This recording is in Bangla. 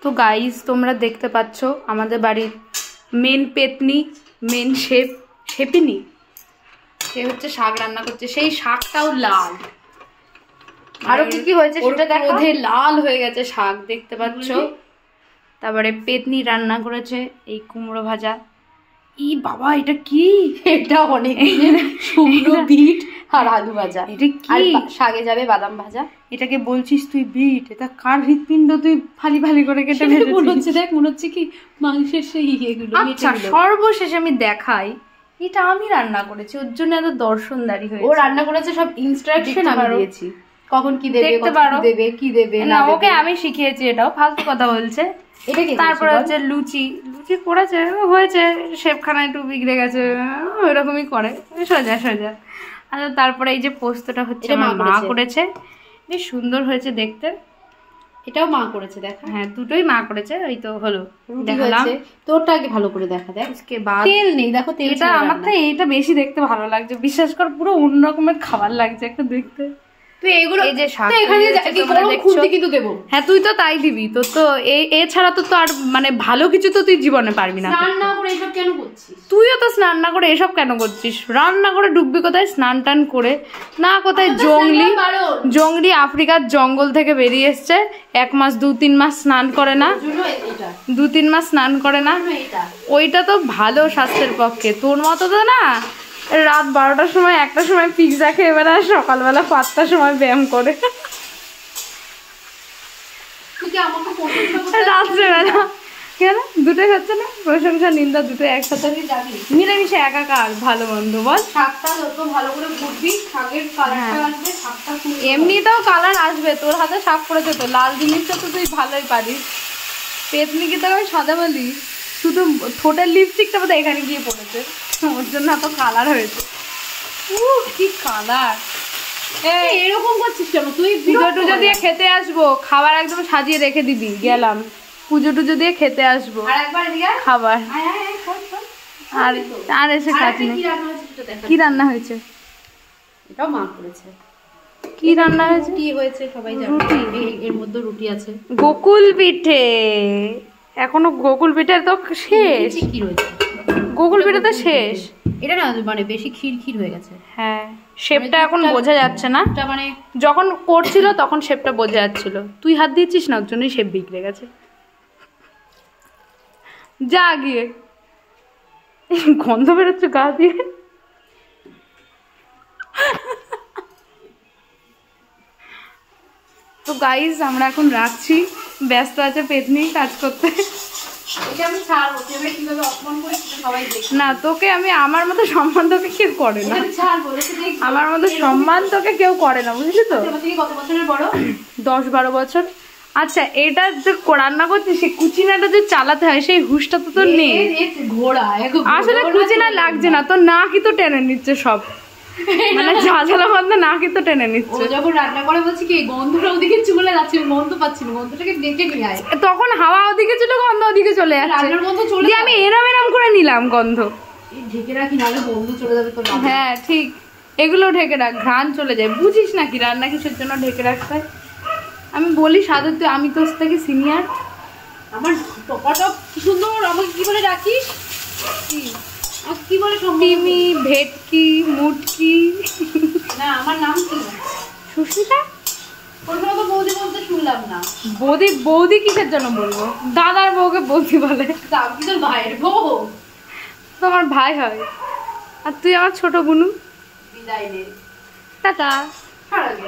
তো গাইস তোমরা দেখতে পাচ্ছ আমাদের বাড়ির মেন পেতনি, মেন শেপিনি, সে হচ্ছে শাক রান্না করছে। সেই শাকটাও লাল। আরো কি কি হয়েছে সেটা দেখো। ওধে লাল হয়ে গেছে শাক, দেখতে পাচ্ছ। তারপরে পেতনি রান্না করেছে এই কুমড়ো ভাজা। ই বাবা, এটা কি? এটা অনেক শুকনো বিট আর আলু ভাজা। এটা কি? শাকে যাবে বাদাম ভাজা। এটাকে বলছিস তুই বিট? এটা কার হৃৎপিণ্ড তুই ফালি ফালি করে কেটে ভেজেছিস? মনে হচ্ছে দেখ, মনে হচ্ছে কি মাংসের সেই এগুলো। আচ্ছা, সর্বশেষে আমি দেখাই এটা আমি রান্না করেছি, ওর জন্য এত দর্শনদারি হয়েছে। ও রান্না করেছে, সব ইনস্ট্রাকশন আমি দিয়েছি, কখন কি দেবে, দেখতে পারো, দেবে কি দেবে না। ওকে আমি শিখিয়েছি, এটাও ফালতু কথা বলছে। তারপরে হচ্ছে লুচি করেছে, হয়েছে শেপখানা একটু বিগড়ে গেছে, ওইরকমই করে, সোজা সোজা। আচ্ছা, তারপরে এই যে পোস্তটা হচ্ছে মা করেছে, বেশ সুন্দর হয়েছে দেখতে। এটাও মা করেছে, দেখা। হ্যাঁ, দুটোই মা করেছে। ওই তো হলো, দেখালাম। তোরটা আগে ভালো করে দেখা, দেখ। তেল নেই, দেখো তেল। এটা আমার তো এইটা বেশি দেখতে ভালো লাগছে, বিশ্বাস কর, পুরো অন্য রকমের খাবার লাগছে একটা দেখতে। তুই এগুলো এই যে শাক এখানে কিন্তু দেবো। হ্যাঁ, তুই তো তাই দিবি। তো তো এছাড়া তো আর মানে ভালো কিছু তো তুই জীবনে পারবি না। স্নান না করে এসব কেন করছিস? তুইও তো স্নান না করে এসব কেন করছিস? রান্না করে ডুববি কোথায়? স্নান টান করে না, কোথায় জঙ্গলি আফ্রিকার জঙ্গল থেকে বেরিয়ে এসছে, 1 মাস 2-3 মাস স্নান করে না, 2-3 মাস স্নান করে না। ওইটা তো ভালো স্বাস্থ্যের পক্ষে, তোর মতো তো না। রাত 12টার সময় 1টার সময় পিৎজা খেয়ে বেড়ায়, সকালবেলা 5টার সময় ব্যায়াম করে, রাত্রেবেলা। কেন দুটোই হচ্ছে না? প্রশংসা নিন্দা দুটো একসাথে মিলেমিশে একাকার, ভালো মন্দ বল। শাকটা যত ভালো করে ফুটবি, শাকের কালারটা আসবে, শাকটা এমনিতেও কালার আসবে। তোর হাতে শাক করেছে তো, লাল জিনিসটা তো তুই ভালোই পারিস। পেতনি কি তোকে আমি সাদা বলি? শুধু ঠোঁটের লিপস্টিকটা বোধহয় এখানে গিয়ে পড়েছে, ওর জন্য এত কালার হয়েছে। কি কালার! এরকম করছিস কেন তুই? পুজো টুজো দিয়ে খেতে আসবো, খাবার একদম সাজিয়ে রেখে দিবি। গেলাম পুজো টুজো দিয়ে খেতে আসবো, খাবার আর এসে খাচ্ছি। কি রান্না হয়েছে? এটাও মা করেছে। কি রান্না হয়েছে? কি হয়েছে সবাই জানে। এর মধ্যে রুটি আছে, গোকুল পিঠে। এখনো গোকুল পিঠে তো শেষ। কি রয়েছে? গোকুল পিঠে তো শেষ। এটা না মানে বেশি ক্ষীর হয়ে গেছে। হ্যাঁ, শেপটা এখন বোঝা যাচ্ছে না। মানে যখন করছিল তখন শেপটা বোঝা যাচ্ছিল, তুই হাত দিচ্ছিস না, ওর জন্যই শেপ বিগড়ে গেছে। যা গিয়ে, গন্ধ বেরোচ্ছে গা দিয়ে। তো গাইজ আমরা এখন রাখছি, ব্যস্ত আছে পেতনি কাজ করতে। না, তোকে আমি আমার মতো সম্মান তোকে কেউ করে না, আমার মতো সম্মান তোকে কেউ করে না, বুঝলি তো? 10-12 বছর। আচ্ছা, এটা যে রান্না করছিস, সেই কুচিনাটা যে চালাতে হয় সেই হুঁশটা তো তোর নেই। আসলে কুচিনা লাগছে না, তোর না কি তো টেনে নিচ্ছে সব, মানে ঝাঝালা গন্ধ না কি তো টেনে নিচ্ছে। যখন রান্না করে বলছি কি গন্ধটা ওদিকে চলে যাচ্ছে, গন্ধ পাচ্ছি না, গন্ধটাকে ডেকে নিয়ে আয়। তখন হাওয়া ওদিকে ছিল, গন্ধ ওদিকে চলে যাচ্ছে, আমি এরম করে নিলাম গন্ধ। ঢেকে রাখি, নাহলে গন্ধ চলে যাবে তোর। হ্যাঁ ঠিক, এগুলো ঢেকে রাখ, ঘ্রাণ চলে যায়। বুঝিস নাকি রান্না কিসের জন্য ঢেকে রাখতে? আমি বলি সাধু, তুই আমি তোর থেকে সিনিয়র। আমার টপাটা কি সুন্দর, আমাকে কি বলে ডাকিস? কি বলে? টিমি, ভেটকি, মুটকি। না, আমার নাম কি? সুস্মিতা। কোনটা তো বৌদি বলতে শুনলাম না। বৌদি কিসের জন্য বলবো? দাদার বউকে বৌদি বলে। আমি তোর ভাইয়ের বউ? তো আমার ভাই হয়, আর তুই আমার ছোট বুনু। বিদায় নে, টাটা।